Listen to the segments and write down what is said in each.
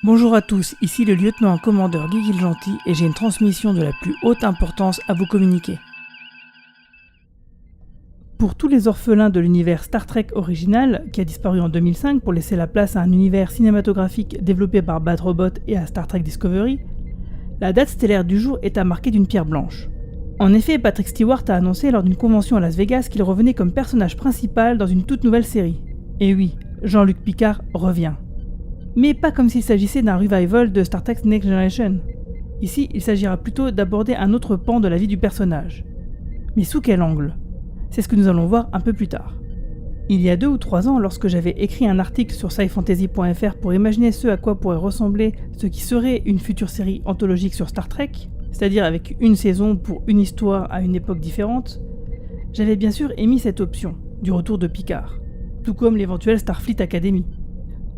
Bonjour à tous, ici le lieutenant-commandeur Guy Gilgentil et j'ai une transmission de la plus haute importance à vous communiquer. Pour tous les orphelins de l'univers Star Trek original, qui a disparu en 2005 pour laisser la place à un univers cinématographique développé par Bad Robot et à Star Trek Discovery, la date stellaire du jour est à marquer d'une pierre blanche. En effet, Patrick Stewart a annoncé lors d'une convention à Las Vegas qu'il revenait comme personnage principal dans une toute nouvelle série. Et oui, Jean-Luc Picard revient. Mais pas comme s'il s'agissait d'un revival de Star Trek Next Generation. Ici, il s'agira plutôt d'aborder un autre pan de la vie du personnage. Mais sous quel angle ? C'est ce que nous allons voir un peu plus tard. Il y a 2 ou 3 ans, lorsque j'avais écrit un article sur scifantasy.fr pour imaginer ce à quoi pourrait ressembler ce qui serait une future série anthologique sur Star Trek, c'est-à-dire avec une saison pour une histoire à une époque différente, j'avais bien sûr émis cette option, du retour de Picard, tout comme l'éventuelle Starfleet Academy.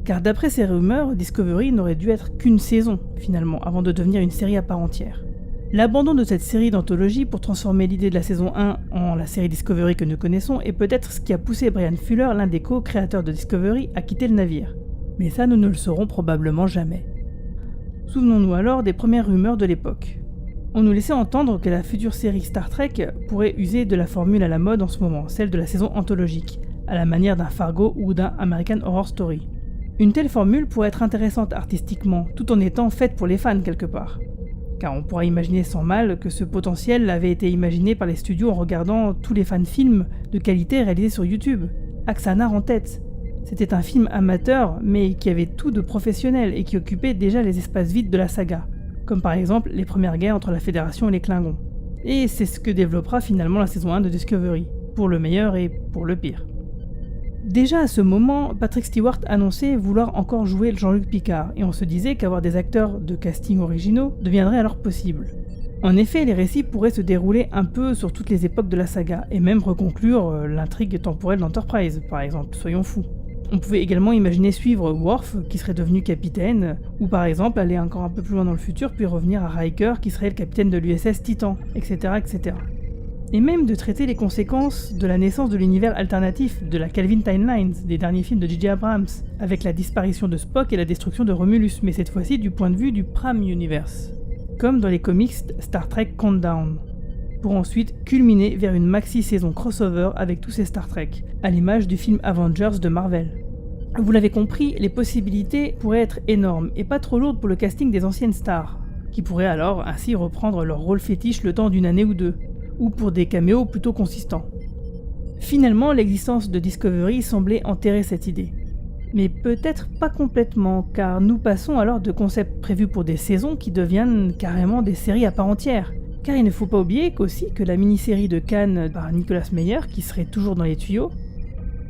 Car d'après ces rumeurs, Discovery n'aurait dû être qu'une saison, finalement, avant de devenir une série à part entière. L'abandon de cette série d'anthologie pour transformer l'idée de la saison 1 en la série Discovery que nous connaissons est peut-être ce qui a poussé Bryan Fuller, l'un des co-créateurs de Discovery, à quitter le navire. Mais ça, nous ne le saurons probablement jamais. Souvenons-nous alors des premières rumeurs de l'époque. On nous laissait entendre que la future série Star Trek pourrait user de la formule à la mode en ce moment, celle de la saison anthologique, à la manière d'un Fargo ou d'un American Horror Story. Une telle formule pourrait être intéressante artistiquement, tout en étant faite pour les fans quelque part. Car on pourra imaginer sans mal que ce potentiel avait été imaginé par les studios en regardant tous les fan-films de qualité réalisés sur YouTube. Axanar en tête. C'était un film amateur, mais qui avait tout de professionnel et qui occupait déjà les espaces vides de la saga, comme par exemple les premières guerres entre la Fédération et les Klingons. Et c'est ce que développera finalement la saison 1 de Discovery, pour le meilleur et pour le pire. Déjà à ce moment, Patrick Stewart annonçait vouloir encore jouer Jean-Luc Picard, et on se disait qu'avoir des acteurs de casting originaux deviendrait alors possible. En effet, les récits pourraient se dérouler un peu sur toutes les époques de la saga, et même reconclure l'intrigue temporelle d'Enterprise, par exemple, soyons fous. On pouvait également imaginer suivre Worf, qui serait devenu capitaine, ou par exemple aller encore un peu plus loin dans le futur, puis revenir à Riker, qui serait le capitaine de l'USS Titan, etc., etc. Et même de traiter les conséquences de la naissance de l'univers alternatif de la Kelvin Timelines, des derniers films de J.J. Abrams, avec la disparition de Spock et la destruction de Romulus, mais cette fois-ci du point de vue du Prime Universe, comme dans les comics Star Trek Countdown, pour ensuite culminer vers une maxi-saison crossover avec tous ces Star Trek, à l'image du film Avengers de Marvel. Vous l'avez compris, les possibilités pourraient être énormes, et pas trop lourdes pour le casting des anciennes stars, qui pourraient alors ainsi reprendre leur rôle fétiche le temps d'une année ou deux, ou pour des caméos plutôt consistants. Finalement, l'existence de Discovery semblait enterrer cette idée. Mais peut-être pas complètement, car nous passons alors de concepts prévus pour des saisons qui deviennent carrément des séries à part entière. Car il ne faut pas oublier qu'aussi que la mini-série de Khan par Nicolas Meyer, qui serait toujours dans les tuyaux,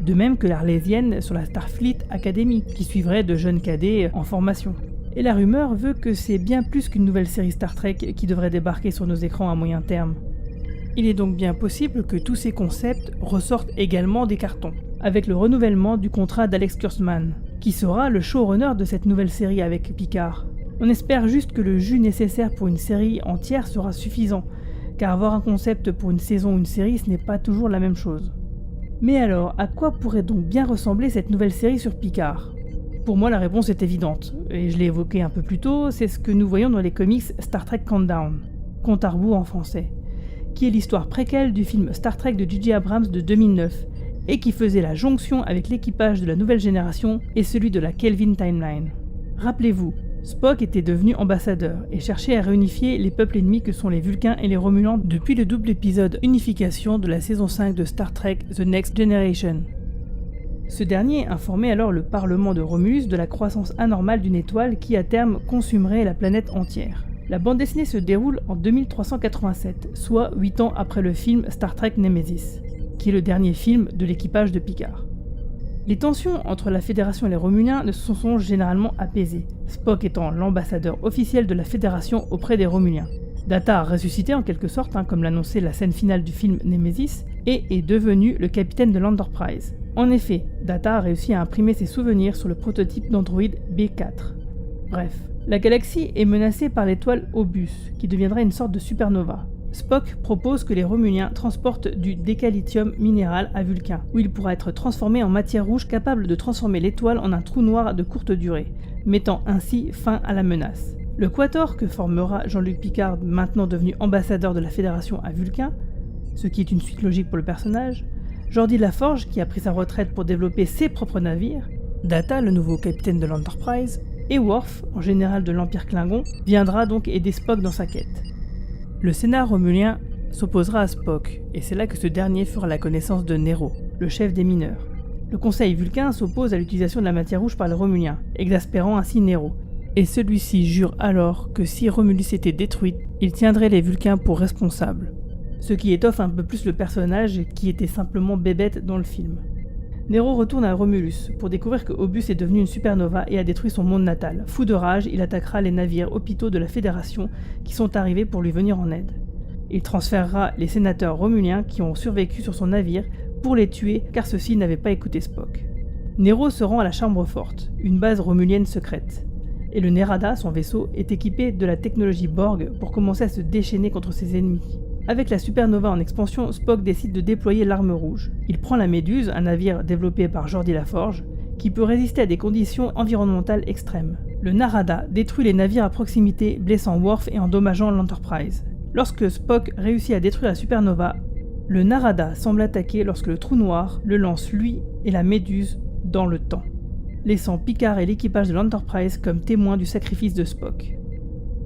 de même que l'Arlésienne sur la Starfleet Academy, qui suivrait de jeunes cadets en formation. Et la rumeur veut que c'est bien plus qu'une nouvelle série Star Trek qui devrait débarquer sur nos écrans à moyen terme. Il est donc bien possible que tous ces concepts ressortent également des cartons, avec le renouvellement du contrat d'Alex Kurtzman, qui sera le showrunner de cette nouvelle série avec Picard. On espère juste que le jus nécessaire pour une série entière sera suffisant, car avoir un concept pour une saison ou une série, ce n'est pas toujours la même chose. Mais alors, à quoi pourrait donc bien ressembler cette nouvelle série sur Picard ? Pour moi, la réponse est évidente, et je l'ai évoqué un peu plus tôt, c'est ce que nous voyons dans les comics Star Trek Countdown, compte à rebours en français, qui est l'histoire préquelle du film Star Trek de J.J. Abrams de 2009, et qui faisait la jonction avec l'équipage de la nouvelle génération et celui de la Kelvin Timeline. Rappelez-vous, Spock était devenu ambassadeur et cherchait à réunifier les peuples ennemis que sont les Vulcains et les Romulans depuis le double épisode Unification de la saison 5 de Star Trek The Next Generation. Ce dernier informait alors le Parlement de Romulus de la croissance anormale d'une étoile qui à terme consumerait la planète entière. La bande dessinée se déroule en 2387, soit 8 ans après le film Star Trek Nemesis, qui est le dernier film de l'équipage de Picard. Les tensions entre la Fédération et les Romuliens ne se sont généralement apaisées, Spock étant l'ambassadeur officiel de la Fédération auprès des Romuliens. Data a ressuscité en quelque sorte, comme l'annonçait la scène finale du film Nemesis, et est devenu le capitaine de l'Enterprise. En effet, Data a réussi à imprimer ses souvenirs sur le prototype d'Android B4. Bref, la galaxie est menacée par l'étoile Obus, qui deviendra une sorte de supernova. Spock propose que les Romuliens transportent du décalithium minéral à Vulcain, où il pourra être transformé en matière rouge capable de transformer l'étoile en un trou noir de courte durée, mettant ainsi fin à la menace. Le Quator que formera Jean-Luc Picard, maintenant devenu ambassadeur de la Fédération à Vulcain, ce qui est une suite logique pour le personnage, Geordi Laforge qui a pris sa retraite pour développer ses propres navires, Data, le nouveau capitaine de l'Enterprise, et Worf, en général de l'Empire Klingon, viendra donc aider Spock dans sa quête. Le Sénat romulien s'opposera à Spock, et c'est là que ce dernier fera la connaissance de Nero, le chef des mineurs. Le Conseil vulcain s'oppose à l'utilisation de la matière rouge par les Romuliens, exaspérant ainsi Nero, et celui-ci jure alors que si Romulus était détruite, il tiendrait les Vulcains pour responsables, ce qui étoffe un peu plus le personnage qui était simplement bébête dans le film. Nero retourne à Romulus pour découvrir que Obus est devenu une supernova et a détruit son monde natal. Fou de rage, il attaquera les navires hôpitaux de la Fédération qui sont arrivés pour lui venir en aide. Il transférera les sénateurs romuliens qui ont survécu sur son navire pour les tuer car ceux-ci n'avaient pas écouté Spock. Nero se rend à la Chambre Forte, une base romulienne secrète. Et le Nerada, son vaisseau, est équipé de la technologie Borg pour commencer à se déchaîner contre ses ennemis. Avec la supernova en expansion, Spock décide de déployer l'arme rouge. Il prend la Méduse, un navire développé par Geordi Laforge, qui peut résister à des conditions environnementales extrêmes. Le Narada détruit les navires à proximité, blessant Worf et endommageant l'Enterprise. Lorsque Spock réussit à détruire la supernova, le Narada semble attaquer lorsque le trou noir le lance lui et la Méduse dans le temps, laissant Picard et l'équipage de l'Enterprise comme témoins du sacrifice de Spock.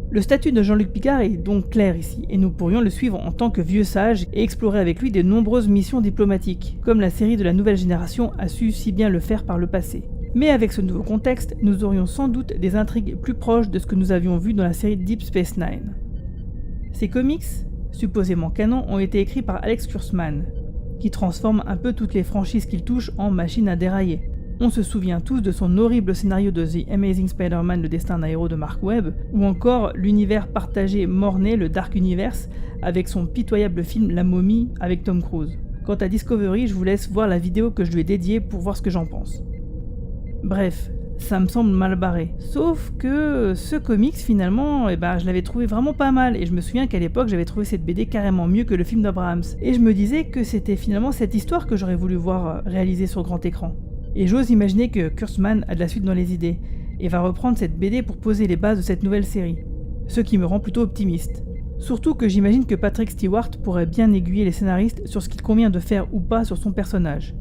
Le statut de Jean-Luc Picard est donc clair ici, et nous pourrions le suivre en tant que vieux sage et explorer avec lui de nombreuses missions diplomatiques, comme la série de la nouvelle génération a su si bien le faire par le passé. Mais avec ce nouveau contexte, nous aurions sans doute des intrigues plus proches de ce que nous avions vu dans la série Deep Space Nine. Ces comics, supposément canon, ont été écrits par Alex Kurtzman, qui transforme un peu toutes les franchises qu'il touche en machines à dérailler. On se souvient tous de son horrible scénario de The Amazing Spider-Man, le destin d'un héros de Mark Webb, ou encore l'univers partagé morné, le Dark Universe, avec son pitoyable film La Momie avec Tom Cruise. Quant à Discovery, je vous laisse voir la vidéo que je lui ai dédiée pour voir ce que j'en pense. Bref, ça me semble mal barré. Sauf que ce comics, finalement, je l'avais trouvé vraiment pas mal, et je me souviens qu'à l'époque, j'avais trouvé cette BD carrément mieux que le film d'Abrahams. Et je me disais que c'était finalement cette histoire que j'aurais voulu voir réalisée sur grand écran. Et j'ose imaginer que Kurtzman a de la suite dans les idées, et va reprendre cette BD pour poser les bases de cette nouvelle série. Ce qui me rend plutôt optimiste. Surtout que j'imagine que Patrick Stewart pourrait bien aiguiller les scénaristes sur ce qu'il convient de faire ou pas sur son personnage.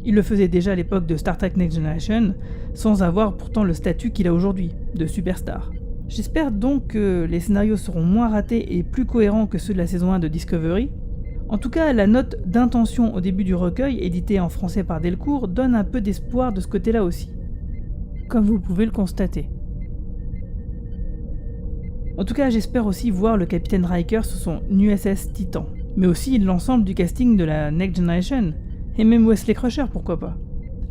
Il le faisait déjà à l'époque de Star Trek Next Generation, sans avoir pourtant le statut qu'il a aujourd'hui, de superstar. J'espère donc que les scénarios seront moins ratés et plus cohérents que ceux de la saison 1 de Discovery. En tout cas, la note d'intention au début du recueil, éditée en français par Delcourt, donne un peu d'espoir de ce côté-là aussi. Comme vous pouvez le constater. En tout cas, j'espère aussi voir le capitaine Riker sur son USS Titan, mais aussi l'ensemble du casting de la Next Generation, et même Wesley Crusher, pourquoi pas.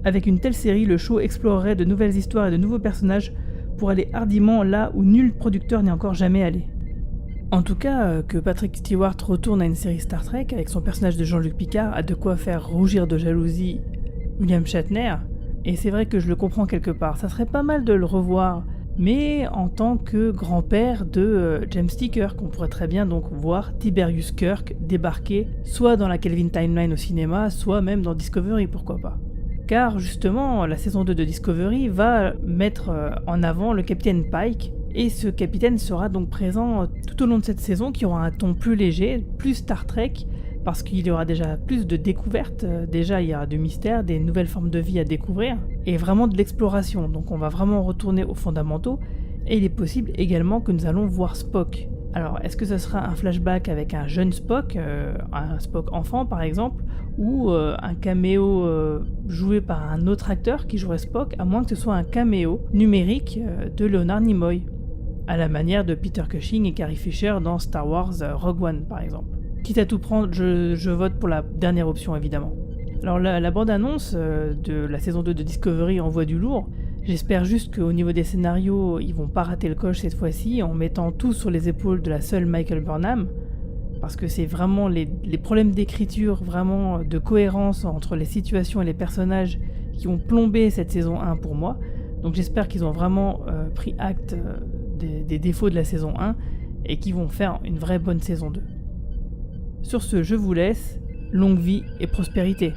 Avec une telle série, le show explorerait de nouvelles histoires et de nouveaux personnages pour aller hardiment là où nul producteur n'est encore jamais allé. En tout cas, que Patrick Stewart retourne à une série Star Trek avec son personnage de Jean-Luc Picard a de quoi faire rougir de jalousie William Shatner, et c'est vrai que je le comprends quelque part, ça serait pas mal de le revoir, mais en tant que grand-père de James T. Kirk, on pourrait très bien donc voir Tiberius Kirk débarquer soit dans la Kelvin Timeline au cinéma, soit même dans Discovery, pourquoi pas. Car justement, la saison 2 de Discovery va mettre en avant le capitaine Pike, et ce capitaine sera donc présent tout au long de cette saison, qui aura un ton plus léger, plus Star Trek, parce qu'il y aura déjà plus de découvertes, déjà il y aura du mystère, des nouvelles formes de vie à découvrir, et vraiment de l'exploration, donc on va vraiment retourner aux fondamentaux, et il est possible également que nous allons voir Spock. Alors, est-ce que ce sera un flashback avec un jeune Spock, un Spock enfant par exemple, ou un caméo joué par un autre acteur qui jouerait Spock, à moins que ce soit un caméo numérique de Leonard Nimoy, à la manière de Peter Cushing et Carrie Fisher dans Star Wars Rogue One par exemple. Quitte à tout prendre, je vote pour la dernière option évidemment. Alors la bande-annonce de la saison 2 de Discovery envoie du lourd. J'espère juste qu'au niveau des scénarios, ils vont pas rater le coche cette fois-ci en mettant tout sur les épaules de la seule Michael Burnham, parce que c'est vraiment les problèmes d'écriture, vraiment de cohérence entre les situations et les personnages qui ont plombé cette saison 1 pour moi. Donc j'espère qu'ils ont vraiment pris acte des défauts de la saison 1 et qu'ils vont faire une vraie bonne saison 2. Sur ce, je vous laisse. Longue vie et prospérité.